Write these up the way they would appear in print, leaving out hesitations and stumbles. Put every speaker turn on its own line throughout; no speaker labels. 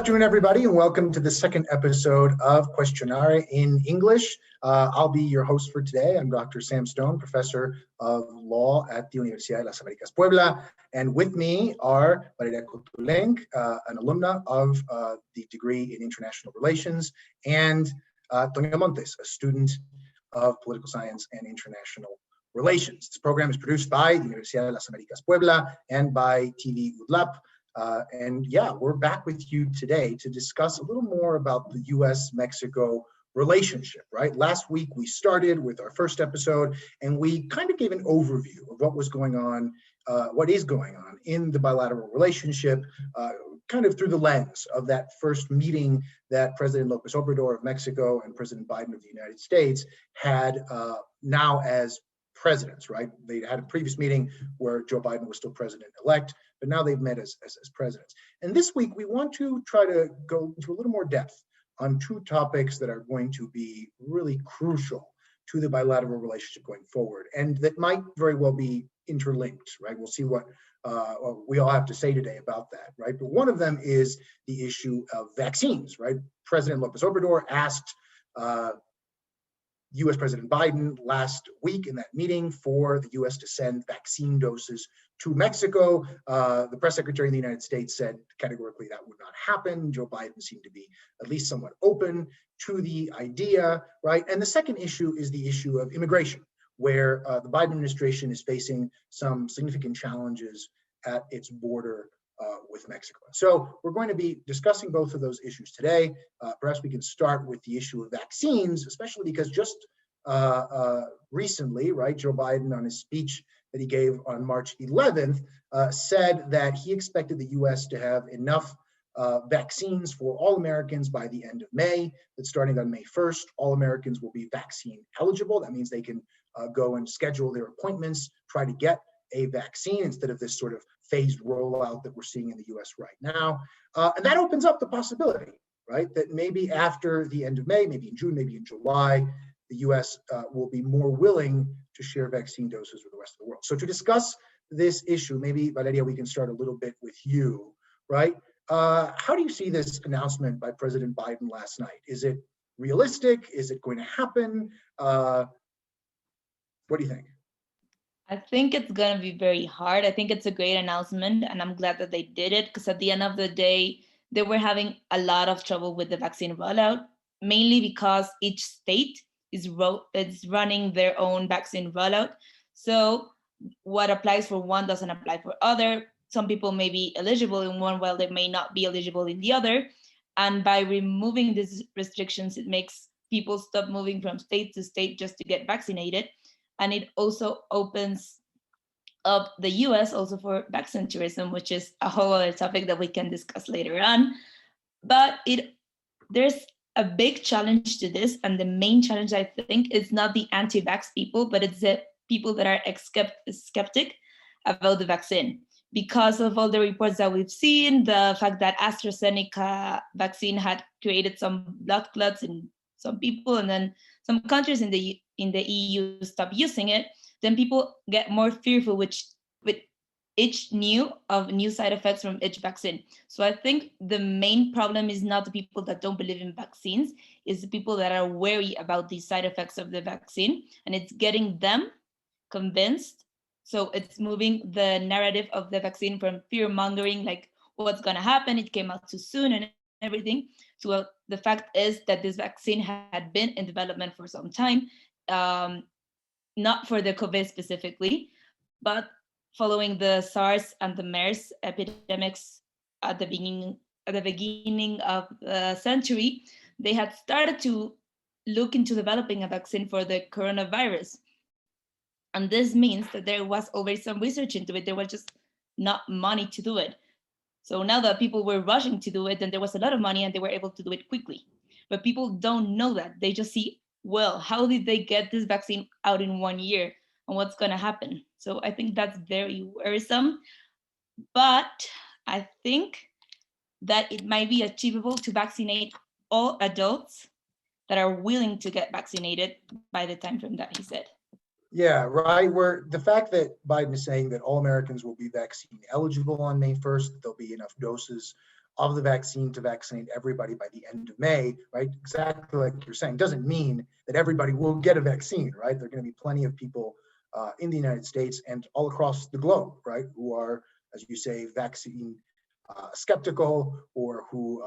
afternoon, everybody, and welcome to the second episode of Questionare in English. I'll be your host for today. I'm Dr. Sam Stone, professor of law at the Universidad de las Américas Puebla, and with me are Roberta Jacobson, an alumna of the degree in international relations, and Toño Montes, a student of political science and international relations. This program is produced by the Universidad de las Américas Puebla and by TV UDLAP. And yeah, we're back with you today to discuss a little more about the U.S.-Mexico relationship, right? Last week, we started with our first episode, and we kind of gave an overview of what was going on, what is going on in the bilateral relationship, kind of through the lens of that first meeting that President López Obrador of Mexico and President Biden of the United States had now as presidents, right? They had a previous meeting where Joe Biden was still president-elect, but now they've met as presidents. And this week, we want to try to go into a little more depth on two topics that are going to be really crucial to the bilateral relationship going forward, and that might very well be interlinked, right? We'll see what we all have to say today about that, right? But one of them is the issue of vaccines, right? President López Obrador asked U.S. President Biden last week in that meeting for the U.S. to send vaccine doses to Mexico. The press secretary of the United States said categorically that would not happen. Joe Biden seemed to be at least somewhat open to the idea, right? And the second issue is the issue of immigration, where the Biden administration is facing some significant challenges at its border with Mexico. So we're going to be discussing both of those issues today. Perhaps we can start with the issue of vaccines, especially because just recently, right, Joe Biden on his speech that he gave on March 11th said that he expected the U.S. to have enough vaccines for all Americans by the end of May, that starting on May 1st, all Americans will be vaccine eligible. That means they can go and schedule their appointments, try to get a vaccine instead of this sort of phased rollout that we're seeing in the US right now. And that opens up the possibility, right, that maybe after the end of May, maybe in June, maybe in July, the US will be more willing to share vaccine doses with the rest of the world. So to discuss this issue, maybe, Valeria, we can start a little bit with you, right? How do you see this announcement by President Biden last night? Is it realistic? Is it going to happen? What do you think?
I think it's going to be very hard. I think it's a great announcement, and I'm glad that they did it, because at the end of the day, they were having a lot of trouble with the vaccine rollout, mainly because each state is running their own vaccine rollout. So what applies for one doesn't apply for other. Some people may be eligible in one while they may not be eligible in the other. And by removing these restrictions, it makes people stop moving from state to state just to get vaccinated. And it also opens up the US also for vaccine tourism, which is a whole other topic that we can discuss later on. But there's a big challenge to this. And the main challenge, I think, is not the anti-vax people, but it's the people that are skeptic about the vaccine. Because of all the reports that we've seen, the fact that AstraZeneca vaccine had created some blood clots in some people, and then some countries in the EU stop using it, then people get more fearful with each new side effects from each vaccine. So I think the main problem is not the people that don't believe in vaccines, it's the people that are wary about the side effects of the vaccine, and it's getting them convinced. So it's moving the narrative of the vaccine from fear mongering, like what's going to happen, it came out too soon and everything, to the fact is that this vaccine had been in development for some time, not for the COVID specifically, but following the SARS and the MERS epidemics at the beginning of the century, they had started to look into developing a vaccine for the coronavirus. And this means that there was already some research into it. There was just not money to do it. So now that people were rushing to do it, then there was a lot of money and they were able to do it quickly. But people don't know that. They just see, well, how did they get this vaccine out in 1 year and what's going to happen? So I think that's very worrisome. But I think that it might be achievable to vaccinate all adults that are willing to get vaccinated by the time frame that he said.
Yeah, right. Where the fact that Biden is saying that all Americans will be vaccine eligible on May 1st, there'll be enough doses of the vaccine to vaccinate everybody by the end of May, right? Exactly like you're saying, doesn't mean that everybody will get a vaccine, right? There are going to be plenty of people in the United States and all across the globe, right, who are, as you say, vaccine skeptical, or who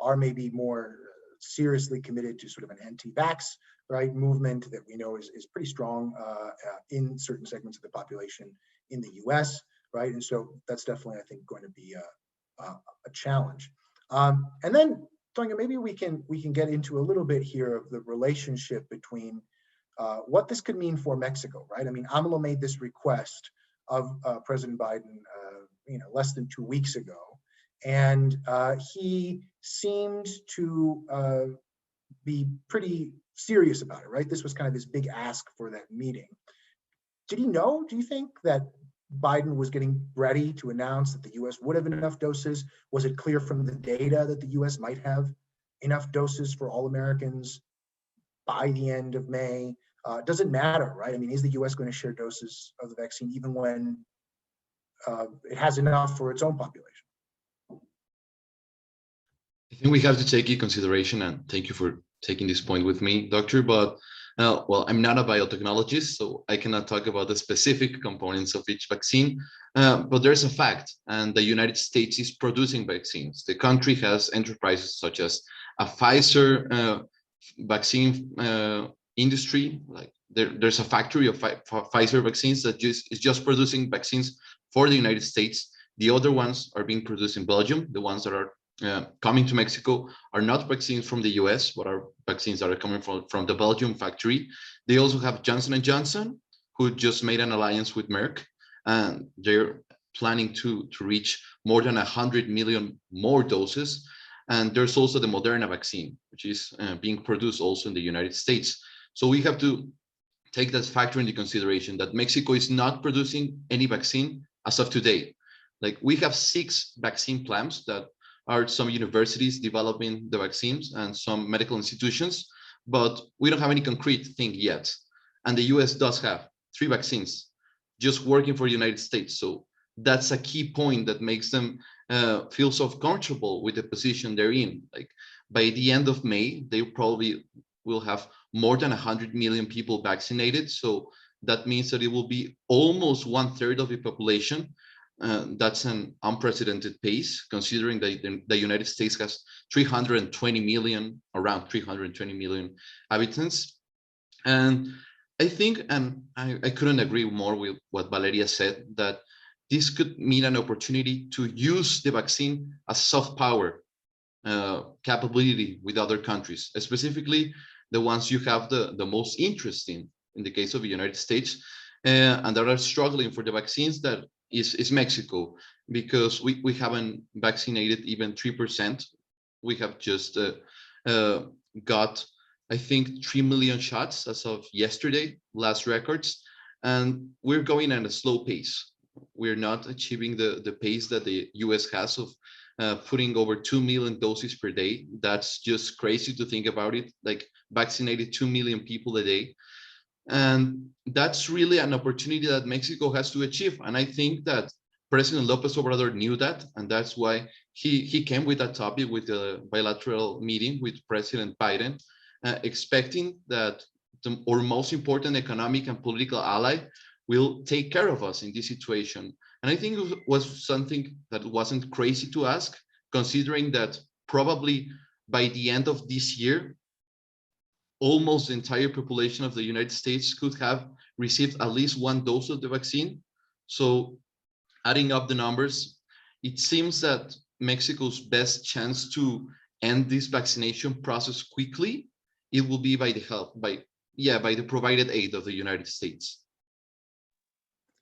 are maybe more seriously committed to sort of an anti-vax, right, movement that we know is pretty strong in certain segments of the population in the U.S., right? And so that's definitely, I think, going to be a challenge. And then, Tonya, maybe we can get into a little bit here of the relationship between what this could mean for Mexico, right? I mean, AMLO made this request of President Biden, less than 2 weeks ago, and he seemed to be pretty serious about it, right? This was kind of this big ask for that meeting. Did he know, do you think, that Biden was getting ready to announce that the U.S. would have enough doses? Was it clear from the data that the U.S. might have enough doses for all Americans by the end of May? Does it matter, right? I mean, is the U.S. going to share doses of the vaccine even when it has enough for its own population?
I think we have to take in consideration, and thank you for taking this point with me, Doctor, but well, I'm not a biotechnologist, so I cannot talk about the specific components of each vaccine, but there's a fact, and the United States is producing vaccines. The country has enterprises such as a Pfizer vaccine industry. Like there's a factory of Pfizer vaccines that is just producing vaccines for the United States. The other ones are being produced in Belgium. The ones that are coming to Mexico are not vaccines from the US, but are vaccines that are coming from the Belgium factory. They also have Johnson & Johnson, who just made an alliance with Merck, and they're planning to reach more than 100 million more doses. And there's also the Moderna vaccine, which is being produced also in the United States. So we have to take that factor into consideration, that Mexico is not producing any vaccine as of today. Like, we have 6 vaccine plants that are some universities developing the vaccines and some medical institutions, but we don't have any concrete thing yet. And the US does have 3 vaccines just working for the United States. So that's a key point that makes them feel so comfortable with the position they're in. Like, by the end of May, they probably will have more than 100 million people vaccinated. So that means that it will be almost 1/3 of the population. That's an unprecedented pace, considering that the United States has 320 million, around 320 million habitants. And I think, and I couldn't agree more with what Valeria said, that this could mean an opportunity to use the vaccine as soft power capability with other countries, specifically the ones you have the most interest in the case of the United States, and that are struggling for the vaccines, that is Mexico, because we haven't vaccinated even 3%. We have just got, I think, 3 million shots as of yesterday, last records, and we're going at a slow pace. We're not achieving the pace that the US has of putting over 2 million doses per day. That's just crazy to think about it, like vaccinated 2 million people a day. And that's really an opportunity that Mexico has to achieve. And I think that President López Obrador knew that, and that's why he came with that topic with the bilateral meeting with President Biden, expecting that our most important economic and political ally will take care of us in this situation. And I think it was something that wasn't crazy to ask, considering that probably by the end of this year, almost the entire population of the United States could have received at least 1 dose of the vaccine. So adding up the numbers, it seems that Mexico's best chance to end this vaccination process quickly, it will be by the provided aid of the United States.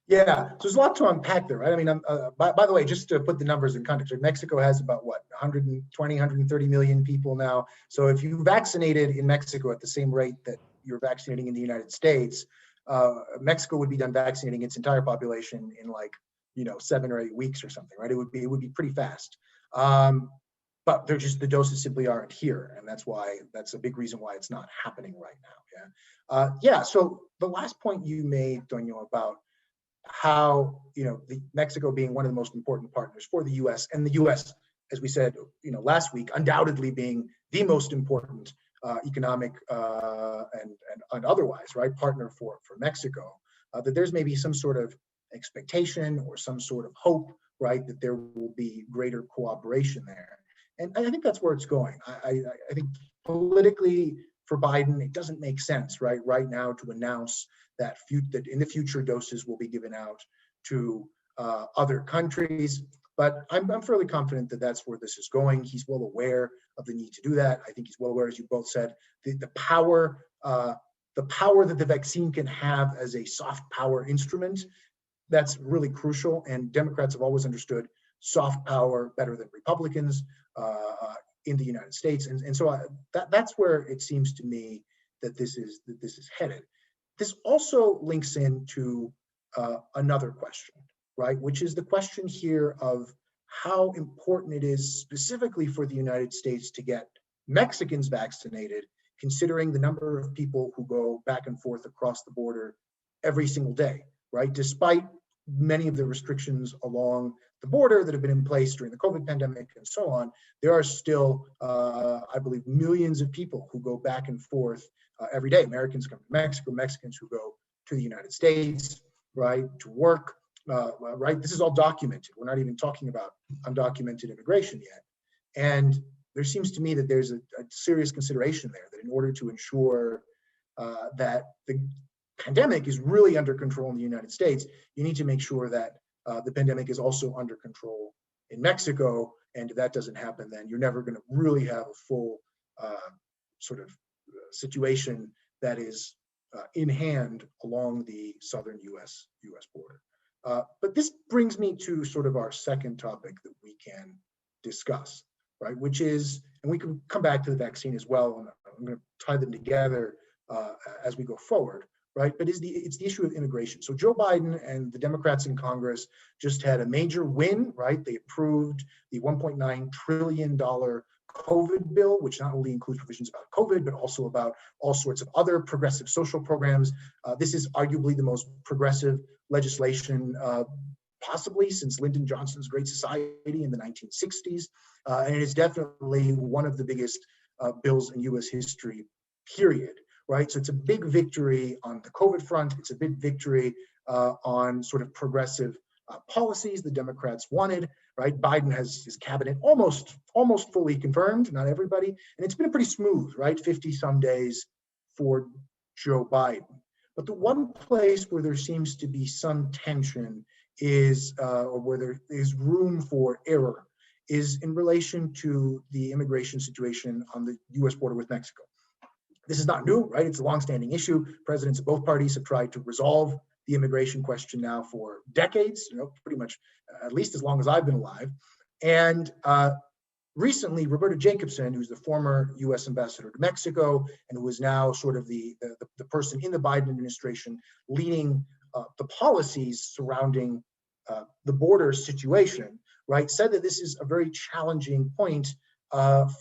Yeah, so there's a lot to unpack there, right? I mean, by the way, just to put the numbers in context, Mexico has about what, 120, 130 million people now. So if you vaccinated in Mexico at the same rate that you're vaccinating in the United States, Mexico would be done vaccinating its entire population in, like, 7 or 8 weeks or something, right? It would be pretty fast. But they're just, the doses simply aren't here, and that's a big reason why it's not happening right now. Yeah. So the last point you made, Toño, about how Mexico being one of the most important partners for the U.S. and the U.S. as we said, last week, undoubtedly being the most important economic and otherwise, right, partner for Mexico, that there's maybe some sort of expectation or some sort of hope, right, that there will be greater cooperation there. And I think that's where it's going. I think politically for Biden, it doesn't make sense, right now to announce that in the future doses will be given out to other countries. But I'm fairly confident that that's where this is going. He's well aware of the need to do that. I think he's well aware, as you both said, the power that the vaccine can have as a soft power instrument. That's really crucial. And Democrats have always understood soft power better than Republicans in the United States. And so that's where it seems to me that this is headed. This also links into another question, right? Which is the question here of how important it is specifically for the United States to get Mexicans vaccinated, considering the number of people who go back and forth across the border every single day, right? Despite many of the restrictions along the border that have been in place during the COVID pandemic and so on, there are still, I believe, millions of people who go back and forth every day. Americans come to Mexico, Mexicans who go to the United States, right, to work, right? This is all documented. We're not even talking about undocumented immigration yet. And there seems to me that there's a serious consideration there that in order to ensure that the pandemic is really under control in the United States, you need to make sure that the pandemic is also under control in Mexico. And if that doesn't happen, then you're never going to really have a full sort of situation that is in hand along the southern U.S. border. But this brings me to sort of our second topic that we can discuss, right? Which is, and we can come back to the vaccine as well, and I'm going to tie them together as we go forward, right? But it's the issue of immigration. So Joe Biden and the Democrats in Congress just had a major win, right? They approved the $1.9 trillion COVID bill, which not only includes provisions about COVID, but also about all sorts of other progressive social programs. This is arguably the most progressive legislation possibly since Lyndon Johnson's Great Society in the 1960s. And it is definitely one of the biggest bills in US history, period, right? So it's a big victory on the COVID front. It's a big victory on sort of progressive policies the Democrats wanted, right? Biden has his cabinet almost fully confirmed, not everybody. And it's been pretty smooth, right? 50 some days for Joe Biden. But the one place where there seems to be some tension is, or where there is room for error, is in relation to the immigration situation on the US border with Mexico. This is not new, right? It's a longstanding issue. Presidents of both parties have tried to resolve the immigration question now for decades, pretty much at least as long as I've been alive. And recently, Roberta Jacobson, who's the former US ambassador to Mexico, and who is now sort of the person in the Biden administration leading the policies surrounding the border situation, right, said that this is a very challenging point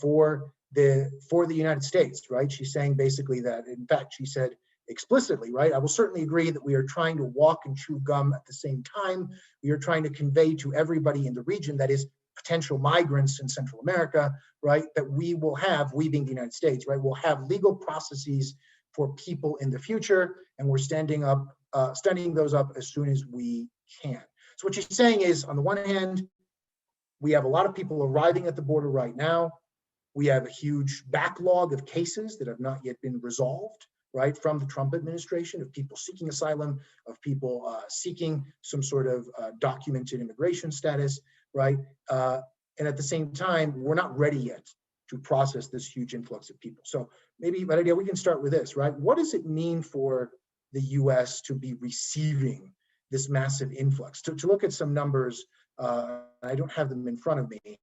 for the United States, right? She's saying basically that, in fact, she said explicitly, right, I will certainly agree that we are trying to walk and chew gum at the same time. We are trying to convey to everybody in the region, that is potential migrants in Central America, right, that we being the United States, right, will have legal processes for people in the future, and we're standing those up as soon as we can. So what she's saying is, on the one hand, we have a lot of people arriving at the border right now. We have a huge backlog of cases that have not yet been resolved, right, from the Trump administration, of people seeking asylum, of people seeking some sort of documented immigration status, right? And at the same time, we're not ready yet to process this huge influx of people. So maybe, Valeria, we can start with this, right? What does it mean for the US to be receiving this massive influx? To look at some numbers, I don't have them in front of me,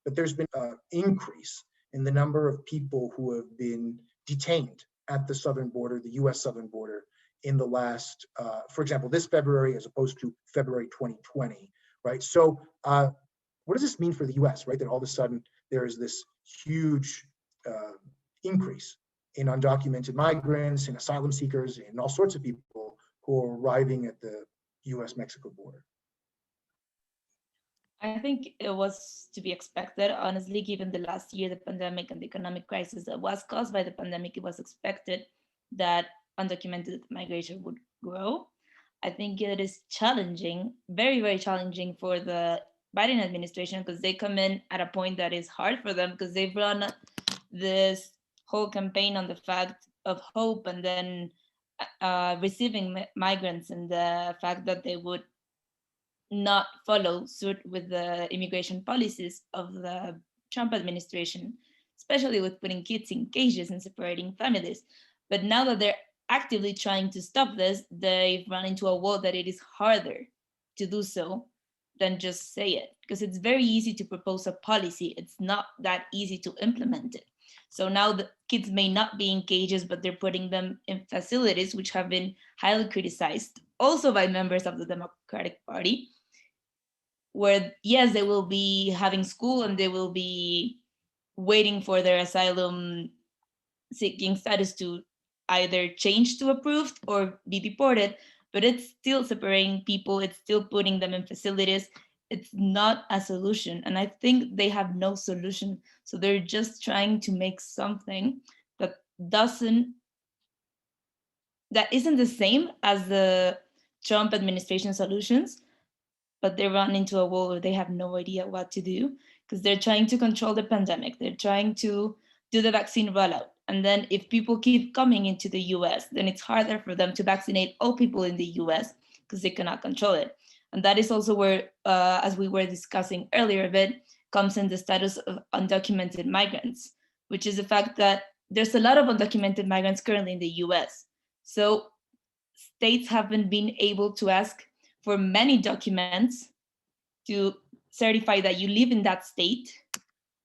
but there's been an increase in the number of people who have been detained at the southern border, the US southern border, in the last, for example, this February as opposed to February 2020, right? So what does this mean for the US, right? That all of a sudden there is this huge increase in undocumented migrants, in asylum seekers, and all sorts of people who are arriving at the US-Mexico border.
I think it was to be expected, honestly, given the last year, the pandemic and the economic crisis that was caused by the pandemic. It was expected that undocumented migration would grow. I think it is challenging, very, very challenging for the Biden administration, because they come in at a point that is hard for them, because they've run this whole campaign on the fact of hope, and then receiving migrants, and the fact that they would not follow suit with the immigration policies of the Trump administration, especially with putting kids in cages and separating families. But now that they're actively trying to stop this, they've run into a wall that it is harder to do so than just say it, because it's very easy to propose a policy. It's not that easy to implement it. So now the kids may not be in cages, but they're putting them in facilities which have been highly criticized also by members of the Democratic Party, where yes, they will be having school and they will be waiting for their asylum seeking status to either change to approved or be deported, but it's still separating people, it's still putting them in facilities. It's not a solution, and I think they have no solution. So they're just trying to make something that isn't the same as the Trump administration solutions, but they run into a wall where they have no idea what to do, because they're trying to control the pandemic. They're trying to do the vaccine rollout. And then if people keep coming into the US, then it's harder for them to vaccinate all people in the US because they cannot control it. And that is also where, as we were discussing earlier a bit, comes in the status of undocumented migrants, which is the fact that there's a lot of undocumented migrants currently in the US. So states haven't been able to ask for many documents to certify that you live in that state,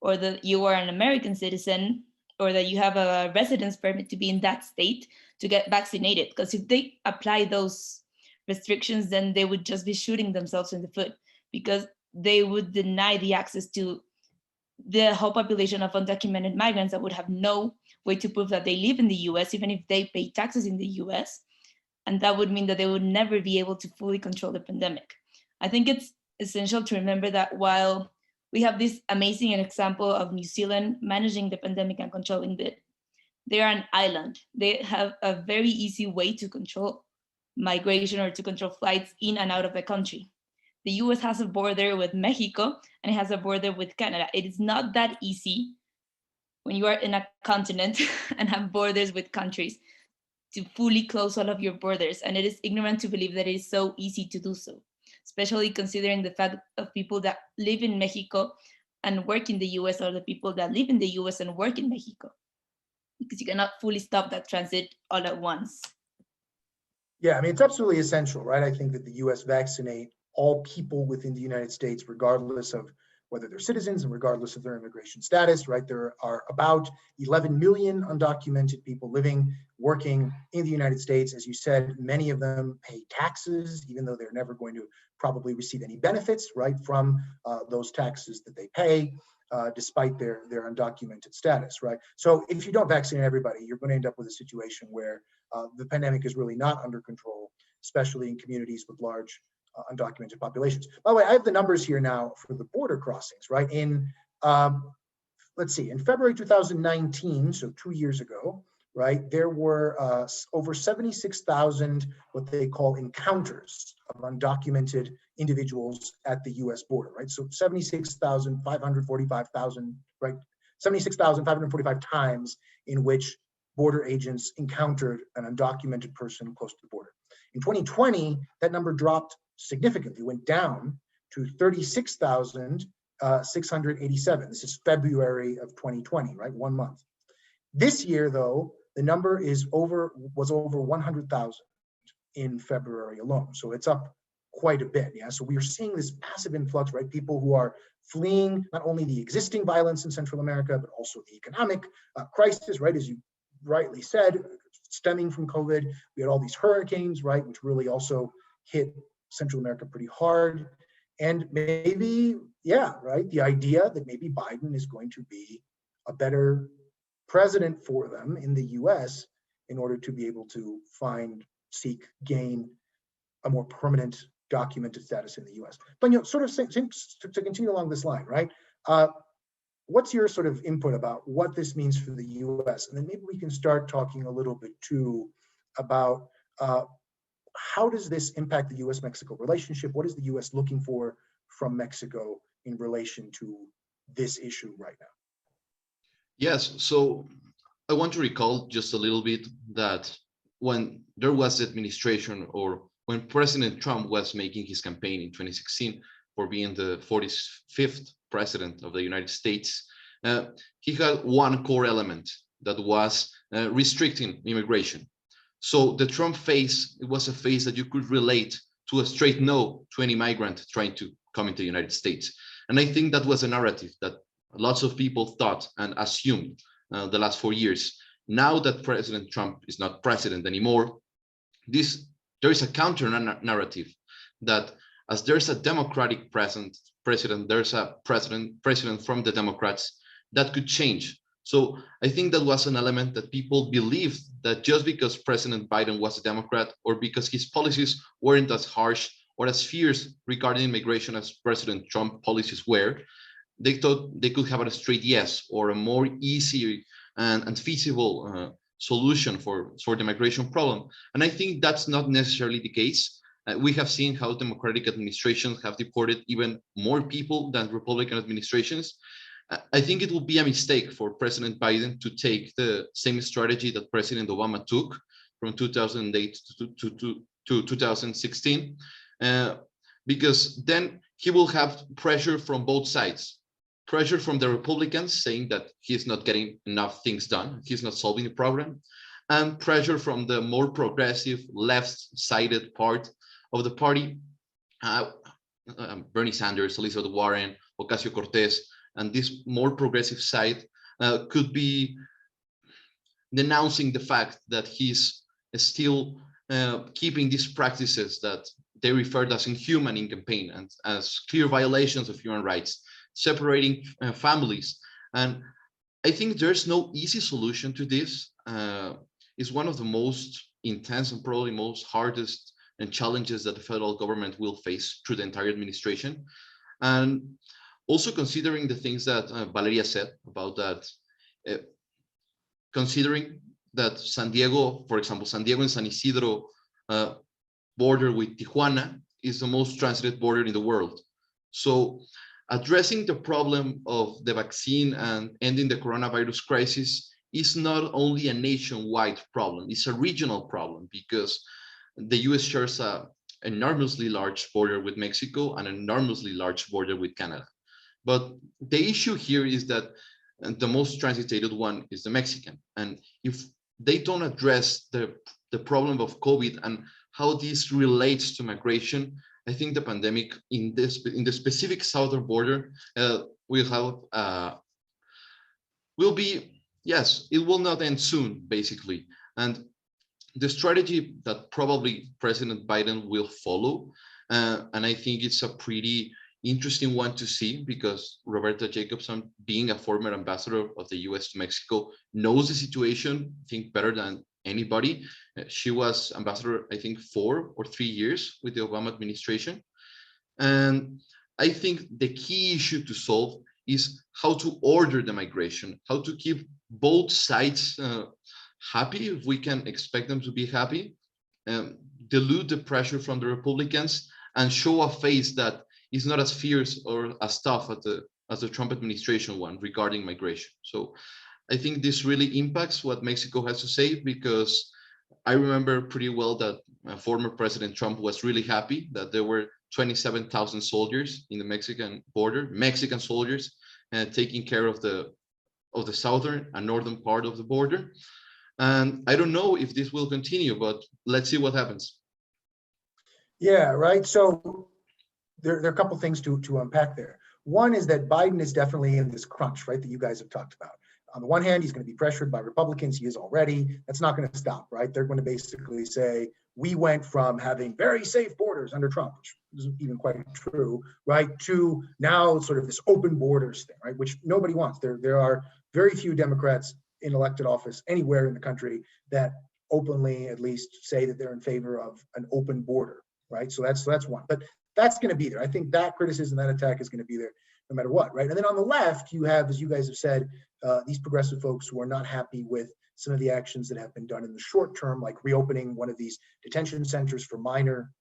or that you are an American citizen, or that you have a residence permit to be in that state to get vaccinated. Because if they apply those restrictions, then they would just be shooting themselves in the foot, because they would deny the access to the whole population of undocumented migrants that would have no way to prove that they live in the US, even if they pay taxes in the US. And that would mean that they would never be able to fully control the pandemic. I think it's essential to remember that while we have this amazing example of New Zealand managing the pandemic and controlling it, they are an island. They have a very easy way to control migration or to control flights in and out of the country. The US has a border with Mexico and it has a border with Canada. It is not that easy when you are in a continent and have borders with countries to fully close all of your borders. And it is ignorant to believe that it is so easy to do so, especially considering the fact of people that live in Mexico and work in the US, or the people that live in the US and work in Mexico, because you cannot fully stop that transit all at once.
Yeah, I mean, it's absolutely essential, right? I think that the US vaccinate all people within the United States, regardless of whether they're citizens and regardless of their immigration status, right? There are about 11 million undocumented people living, working in the United States. As you said, many of them pay taxes, even though they're never going to probably receive any benefits, right, from those taxes that they pay, despite their undocumented status, right? So if you don't vaccinate everybody, you're going to end up with a situation where the pandemic is really not under control, especially in communities with large undocumented populations. By the way, I have the numbers here now for the border crossings, right? In, let's see, in February 2019, so 2 years ago, right, there were over 76,000 what they call encounters of undocumented individuals at the US border, right? So 76,545,000, right? 76,545 times in which border agents encountered an undocumented person close to the border. In 2020, that number dropped significantly, went down to 36,687. This is February of 2020, right? 1 month. This year, though, the number was over 100,000 in February alone. So it's up quite a bit. Yeah. So we are seeing this massive influx, right? People who are fleeing not only the existing violence in Central America, but also the economic crisis, right? As you rightly said, stemming from COVID, we had all these hurricanes, right? Which really also hit Central America pretty hard. And maybe, yeah, right, the idea that maybe Biden is going to be a better president for them in the US in order to be able to gain a more permanent documented status in the U.S. But sort of to continue along this line, right? What's your sort of input about what this means for the U.S.? And then maybe we can start talking a little bit too about how does this impact the U.S.-Mexico relationship? What is the U.S. looking for from Mexico in relation to this issue right now?
Yes, so I want to recall just a little bit that when there was the administration, or when President Trump was making his campaign in 2016 for being the 45th president of the United States, he had one core element that was restricting immigration. So the Trump phase, it was a phase that you could relate to a straight no to any migrant trying to come into the United States. And I think that was a narrative that lots of people thought and assumed the last 4 years. Now that President Trump is not president anymore, there is a counter narrative that as there's a Democratic president, there's a president from the Democrats that could change. So I think that was an element that people believed that just because President Biden was a Democrat, or because his policies weren't as harsh or as fierce regarding immigration as President Trump policies were, they thought they could have a straight yes, or a more easy and feasible solution for the migration problem. And I think that's not necessarily the case. We have seen how Democratic administrations have deported even more people than Republican administrations. I think it would be a mistake for President Biden to take the same strategy that President Obama took from 2008 to 2016, because then he will have pressure from both sides. Pressure from the Republicans saying that he's not getting enough things done, he's not solving the problem, and pressure from the more progressive, left-sided part of the party, Bernie Sanders, Elizabeth Warren, Ocasio-Cortez, and this more progressive side could be denouncing the fact that he's still keeping these practices that they referred as inhuman in campaign and as clear violations of human rights, separating families. And I think there's no easy solution to this. It's one of the most intense and probably most hardest and challenges that the federal government will face through the entire administration. And also considering the things that Valeria said about that, considering that San Diego, for example, San Diego and San Isidro border with Tijuana is the most transited border in the world. So addressing the problem of the vaccine and ending the coronavirus crisis is not only a nationwide problem, it's a regional problem, because the US shares an enormously large border with Mexico and an enormously large border with Canada. But the issue here is that the most transited one is the Mexican. And if they don't address the problem of COVID and how this relates to migration, I think the pandemic in the specific southern border will be, yes, it will not end soon, basically. And the strategy that probably President Biden will follow, and I think it's a pretty interesting one to see, because Roberta Jacobson, being a former ambassador of the US to Mexico, knows the situation, I think, better than anybody. She was ambassador, I think, 4 or 3 years with the Obama administration. And I think the key issue to solve is how to order the migration, how to keep both sides happy, if we can expect them to be happy, dilute the pressure from the Republicans, and show a face that is not as fierce or as tough as the Trump administration one regarding migration. So I think this really impacts what Mexico has to say, because I remember pretty well that former President Trump was really happy that there were 27,000 soldiers in the Mexican border, Mexican soldiers, taking care of the southern and northern part of the border. And I don't know if this will continue, but let's see what happens.
Yeah, right. So there are a couple things to unpack there. One is that Biden is definitely in this crunch, right, that you guys have talked about. On the one hand, he's going to be pressured by Republicans. He is already. That's not going to stop, right? They're going to basically say, we went from having very safe borders under Trump, which isn't even quite true, right, to now sort of this open borders thing, right, which nobody wants. There are very few Democrats in elected office anywhere in the country that openly, at least, say that they're in favor of an open border. right? So that's one, but that's going to be there. I think that criticism, that attack is going to be there no matter what, right? And then on the left, you have, as you guys have said, these progressive folks who are not happy with some of the actions that have been done in the short term, like reopening one of these detention centers for minor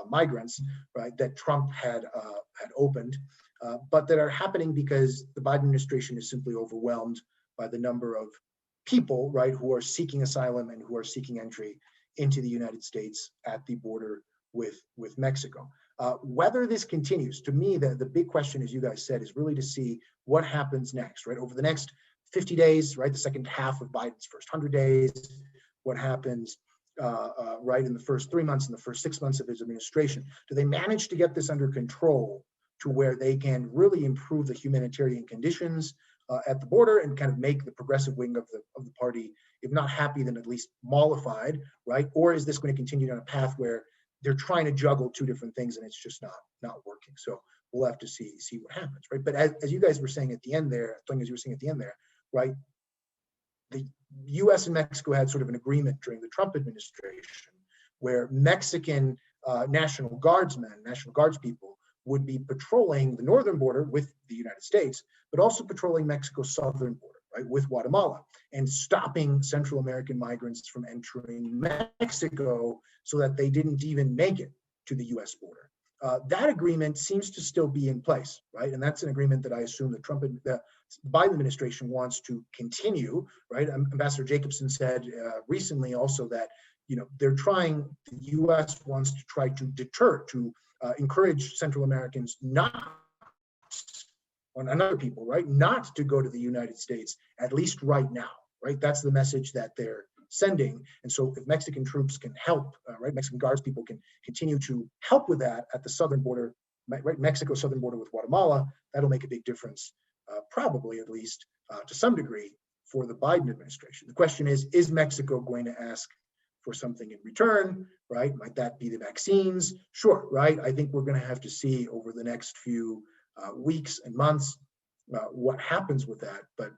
migrants, right, that Trump had opened, but that are happening because the Biden administration is simply overwhelmed by the number of people, right, who are seeking asylum and who are seeking entry into the United States at the border with Mexico. Whether this continues, to me, the big question, as you guys said, is really to see what happens next, right? Over the next 50 days, right? The second half of Biden's first 100 days, what happens, right, in the first 3 months and the first 6 months of his administration? Do they manage to get this under control to where they can really improve the humanitarian conditions at the border and kind of make the progressive wing of the party, if not happy, then at least mollified, right? Or is this going to continue down a path where they're trying to juggle two different things and it's just not working? So we'll have to see what happens, right? But as you guys were saying at the end there, Tony, as you were saying at the end there, right? The U.S. and Mexico had sort of an agreement during the Trump administration where Mexican National Guards people would be patrolling the northern border with the United States, but also patrolling Mexico's southern border, right, with Guatemala, and stopping Central American migrants from entering Mexico so that they didn't even make it to the US border. That agreement seems to still be in place, right? And that's an agreement that I assume the Biden administration wants to continue, right? Ambassador Jacobson said recently also that, the US wants to try to deter, to encourage Central Americans and other people, right, not to go to the United States, at least right now, right? That's the message that they're sending. And so if Mexican troops can help, right, Mexican Guards people can continue to help with that at the southern border, right, Mexico's southern border with Guatemala, that'll make a big difference, probably at least to some degree, for the Biden administration. The question is Mexico going to ask for something in return, right? Might that be the vaccines? Sure, right? I think we're going to have to see over the next few weeks and months what happens with that. But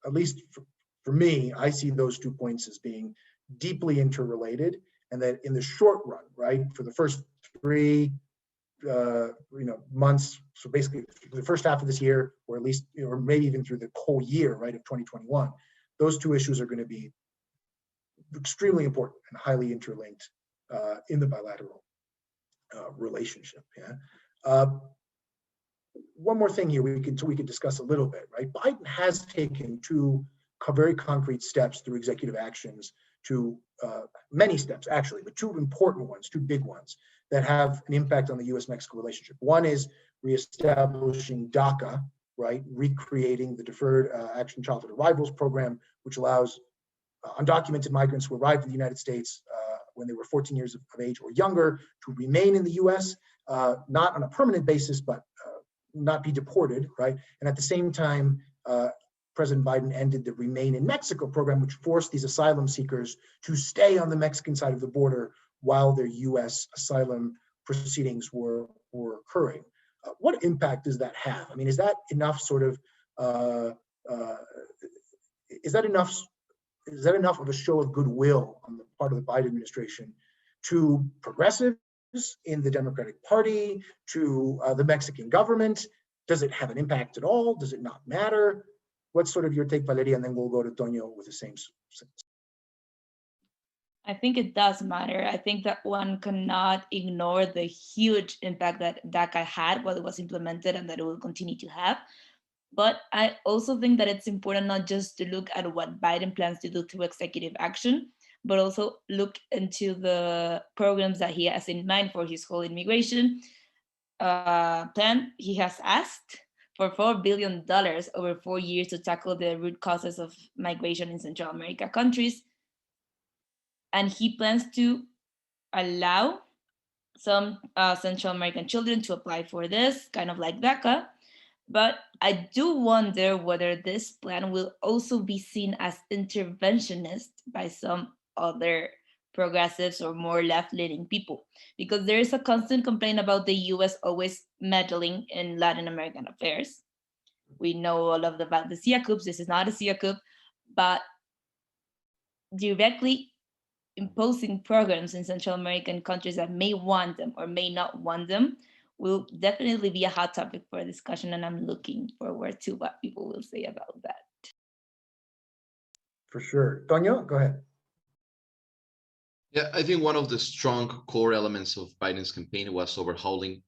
at least for me, I see those 2 points as being deeply interrelated, and that in the short run, right, for the first 3 months, so basically the first half of this year, or at least, or maybe even through the whole year, right, of 2021, those two issues are going to be extremely important and highly interlinked in the bilateral relationship. Yeah. One more thing here we could discuss a little bit, right? Biden has taken 2 very concrete steps through executive actions to many steps actually, but 2 important ones, 2 big ones that have an impact on the U.S.-Mexico relationship. One is reestablishing DACA, right? Recreating the Deferred Action Childhood Arrivals Program, which allows undocumented migrants who arrived in the United States when they were 14 years of age or younger to remain in the U.S., not on a permanent basis, but not be deported, right? And at the same time, President Biden ended the Remain in Mexico program, which forced these asylum seekers to stay on the Mexican side of the border while their U.S. asylum proceedings were occurring. What impact does that have? I mean, is that enough sort of, is that enough of a show of goodwill on the part of the Biden administration to progressives in the Democratic Party, to the Mexican government? Does it have an impact at all? Does it not matter? What's sort of your take, Valeria? And then we'll go to Toño with the same.
I think it does matter. I think that one cannot ignore the huge impact that DACA had while it was implemented and that it will continue to have. But I also think that it's important not just to look at what Biden plans to do through executive action, but also look into the programs that he has in mind for his whole immigration plan. He has asked for $4 billion over 4 years to tackle the root causes of migration in Central America countries. And he plans to allow some Central American children to apply for this, kind of like DACA. But I do wonder whether this plan will also be seen as interventionist by some other progressives or more left-leaning people, because there is a constant complaint about the US always meddling in Latin American affairs. We know all of about the CIA coups. This is not a CIA coup, but directly imposing programs in Central American countries that may want them or may not want them will definitely be a hot topic for a discussion, and I'm looking forward to what people will say about that.
For sure. Toño, go ahead.
Yeah, I think one of the strong core elements of Biden's campaign was overhauling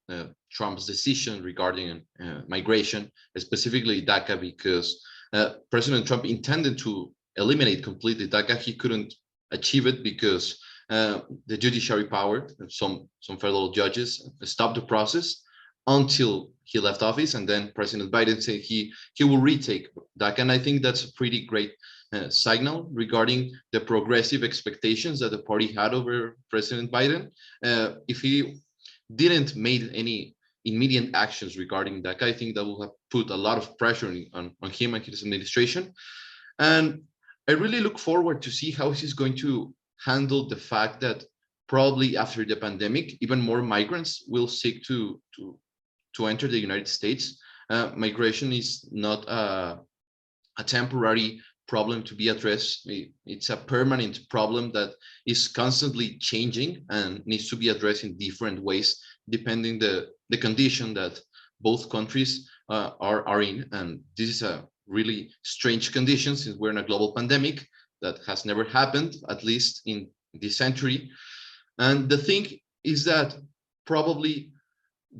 Trump's decision regarding migration, specifically DACA, because President Trump intended to eliminate completely DACA. He couldn't achieve it because the judiciary power, some federal judges, stopped the process until he left office, and then President Biden said he will retake DACA, and I think that's a pretty great signal regarding the progressive expectations that the party had over President Biden. If he didn't make any immediate actions regarding DACA, I think that will have put a lot of pressure on him and his administration. And I really look forward to see how he's going to handle the fact that probably after the pandemic, even more migrants will seek to enter the United States. Migration is not a temporary problem to be addressed. It's a permanent problem that is constantly changing and needs to be addressed in different ways, depending the condition that both countries are in. And this is a really strange condition since we're in a global pandemic that has never happened, at least in this century. And the thing is that probably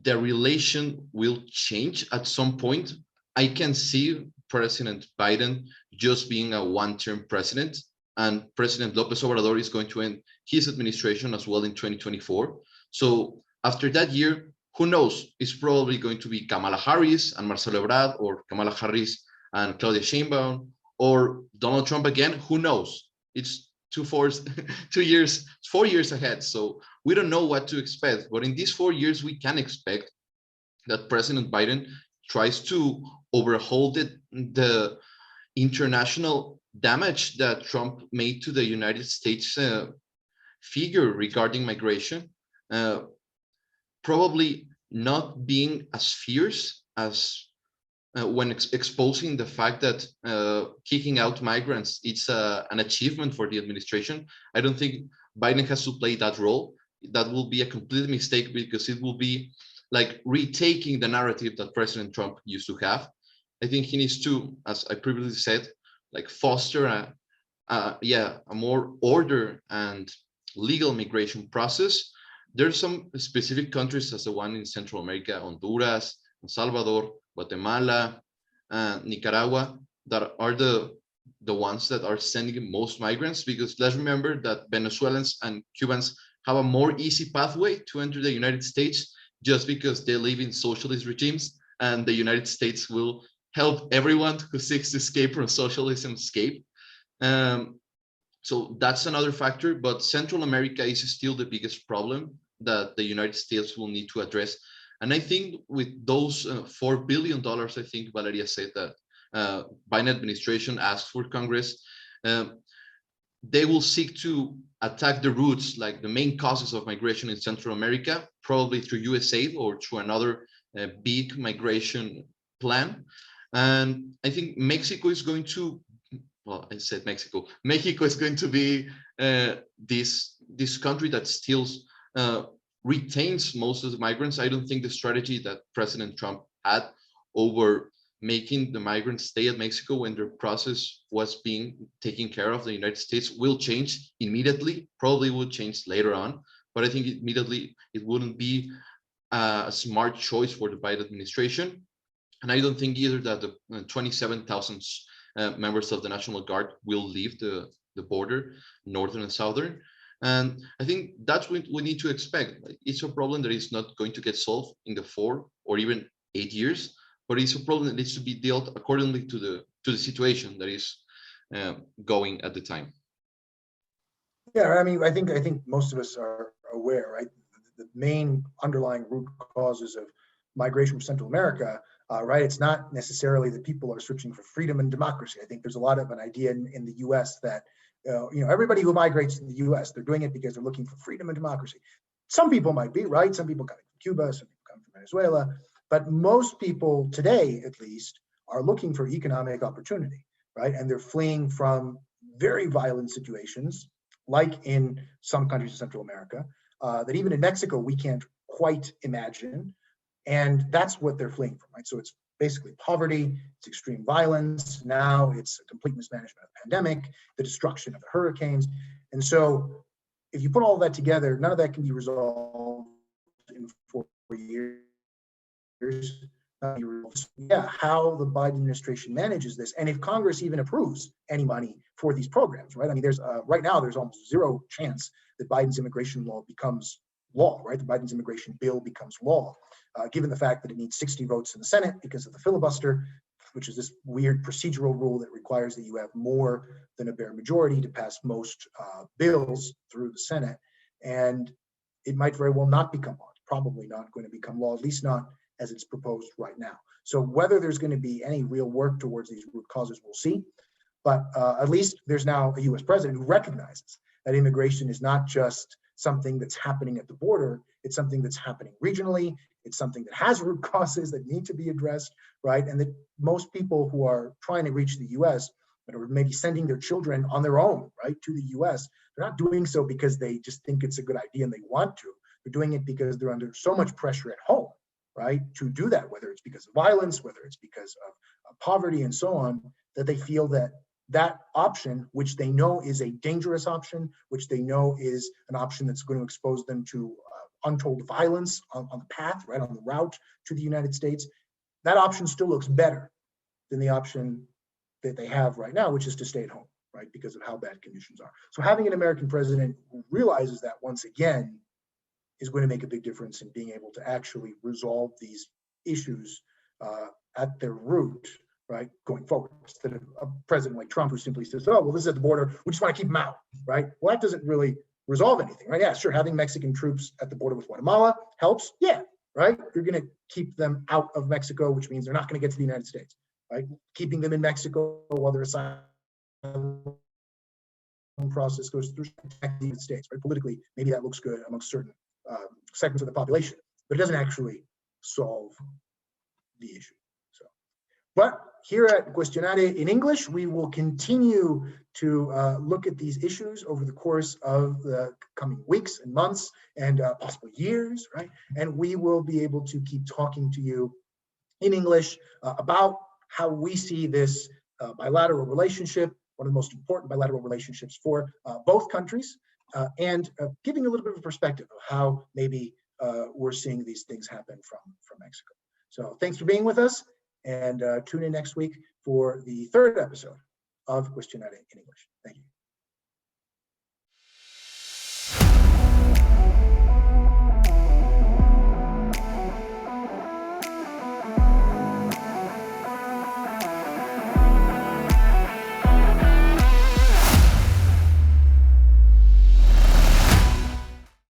the relation will change at some point. I can see President Biden just being a one-term president, and President López Obrador is going to end his administration as well in 2024. So after that year, who knows? It's probably going to be Kamala Harris and Marcelo Ebrard, or Kamala Harris and Claudia Sheinbaum, or Donald Trump again. Who knows? It's 4 years ahead. So we don't know what to expect. But in these 4 years, we can expect that President Biden tries to overhaul the international damage that Trump made to the United States figure regarding migration, probably not being as fierce as when exposing the fact that kicking out migrants, it's an achievement for the administration. I don't think Biden has to play that role. That will be a complete mistake, because it will be like retaking the narrative that President Trump used to have. I think he needs to, as I previously said, like foster a more order and legal migration process. There's some specific countries, as the one in Central America, Honduras, El Salvador, Guatemala, Nicaragua, that are the ones that are sending most migrants, because let's remember that Venezuelans and Cubans have a more easy pathway to enter the United States just because they live in socialist regimes, and the United States will help everyone who seeks to escape from socialism escape. So that's another factor, but Central America is still the biggest problem that the United States will need to address. And I think with those $4 billion, I think Valeria said that Biden administration asked for Congress, they will seek to attack the roots, like the main causes of migration in Central America, probably through USAID or through another big migration plan. And I think Mexico is going to, well, I said Mexico. Mexico is going to be this country that still retains most of the migrants. I don't think the strategy that President Trump had over making the migrants stay at Mexico when their process was being taken care of the United States will change immediately. Probably will change later on, but I think immediately it wouldn't be a smart choice for the Biden administration. And I don't think either that the 27,000 members of the National Guard will leave the border, northern and southern. And I think that's what we need to expect. It's a problem that is not going to get solved in the 4 or even 8 years, but it's a problem that needs to be dealt accordingly to the situation that is going at the time.
Yeah, I mean, I think most of us are aware, right? The main underlying root causes of migration from Central America, right? It's not necessarily that people are searching for freedom and democracy. I think there's a lot of an idea in the U.S. that everybody who migrates in the U.S., they're doing it because they're looking for freedom and democracy. Some people might be, right? Some people coming from Cuba, some people come from Venezuela, but most people today, at least, are looking for economic opportunity, right? And they're fleeing from very violent situations like in some countries of Central America, that even in Mexico, we can't quite imagine. And that's what they're fleeing from, right? So it's basically poverty, it's extreme violence. Now it's a complete mismanagement of the pandemic, the destruction of the hurricanes. And so if you put all of that together, none of that can be resolved in 4 years. Yeah, how the Biden administration manages this, and if Congress even approves any money for these programs, right? I mean, there's right now there's almost zero chance that Biden's immigration law becomes law, right? The Biden's immigration bill becomes law, given the fact that it needs 60 votes in the Senate because of the filibuster, which is this weird procedural rule that requires that you have more than a bare majority to pass most bills through the Senate, and it might very well not become law. It's probably not going to become law, at least not as it's proposed right now. So whether there's going to be any real work towards these root causes, we'll see. But at least there's now a US president who recognizes that immigration is not just something that's happening at the border, it's something that's happening regionally, it's something that has root causes that need to be addressed, right? And that most people who are trying to reach the US, or maybe sending their children on their own, right, to the US, they're not doing so because they just think it's a good idea and they want to. They're doing it because they're under so much pressure at home, right, to do that, whether it's because of violence, whether it's because of poverty and so on, that they feel that that option, which they know is a dangerous option, which they know is an option that's going to expose them to untold violence on the path, right, on the route to the United States, that option still looks better than the option that they have right now, which is to stay at home, right, because of how bad conditions are. So having an American president who realizes that once again is going to make a big difference in being able to actually resolve these issues at their root, right, going forward, instead of a president like Trump who simply says, oh, well, this is at the border, we just want to keep them out, right? Well, that doesn't really resolve anything, right? Yeah, sure, having Mexican troops at the border with Guatemala helps, yeah, right? You're going to keep them out of Mexico, which means they're not going to get to the United States, right? Keeping them in Mexico while their asylum process goes through the United States, right? Politically, maybe that looks good amongst certain segments of the population, but it doesn't actually solve the issue. So, but here at Questionare in English, we will continue to look at these issues over the course of the coming weeks and months and possible years, right? And we will be able to keep talking to you in English about how we see this bilateral relationship, one of the most important bilateral relationships for both countries, and giving a little bit of a perspective of how maybe we're seeing these things happen from Mexico. So thanks for being with us, and tune in next week for the 3rd episode of Questionare in English. Thank you.